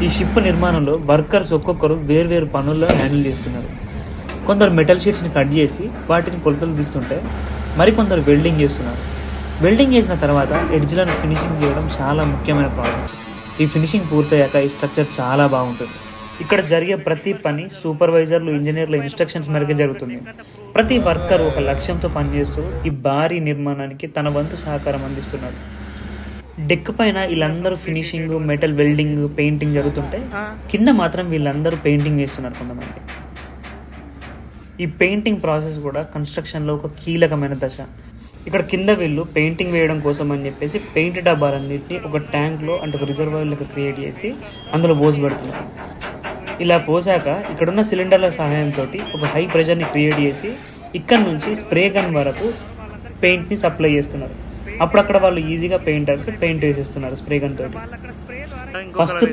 ఈ షిప్ నిర్మాణంలో వర్కర్స్ ఒక్కొక్కరు వేర్వేరు పనుల్లో హ్యాండిల్ చేస్తున్నారు. కొందరు మెటల్ షీట్స్ని కట్ చేసి వాటిని కొలతలు తీస్తుంటే మరికొందరు వెల్డింగ్ చేస్తున్నారు. వెల్డింగ్ చేసిన తర్వాత ఎడ్జ్లను ఫినిషింగ్ చేయడం చాలా ముఖ్యమైన ప్రాసెస్. ఈ ఫినిషింగ్ పూర్తయ్యాక ఈ స్ట్రక్చర్ చాలా బాగుంటుంది. ఇక్కడ జరిగే ప్రతి పని సూపర్వైజర్లు, ఇంజనీర్ల ఇన్స్ట్రక్షన్స్ మేరకే జరుగుతుంది. ప్రతి వర్కర్ ఒక లక్ష్యంతో పనిచేస్తూ ఈ భారీ నిర్మాణానికి తన వంతు సహకారం అందిస్తున్నాడు. డెక్ పైన వీళ్ళందరూ ఫినిషింగ్, మెటల్ వెల్డింగ్, పెయింటింగ్ జరుగుతుంటే కింద మాత్రం వీళ్ళందరూ పెయింటింగ్ వేస్తున్నారు కొంతమంది. ఈ పెయింటింగ్ ప్రాసెస్ కూడా కన్స్ట్రక్షన్లో ఒక కీలకమైన దశ. ఇక్కడ కింద వీళ్ళు పెయింటింగ్ వేయడం కోసం అని చెప్పేసి పెయింట్ డబ్బాలన్నింటినీ ఒక ట్యాంక్లో అంటే ఒక రిజర్వాయర్లకు క్రియేట్ చేసి అందులో పోసి పెడుతున్నారు. ఇలా పోసాక ఇక్కడున్న సిలిండర్ల సహాయంతో ఒక హై ప్రెషర్ని క్రియేట్ చేసి ఇక్కడ నుంచి స్ప్రే గన్ వరకు పెయింట్ని సప్లై చేస్తున్నారు. అప్పుడు అక్కడ వాళ్ళు ఈజీగా పెయింటర్స్ పెయింట్ వేసేస్తున్నారు స్ప్రే గన్ తోటి. ఫస్ట్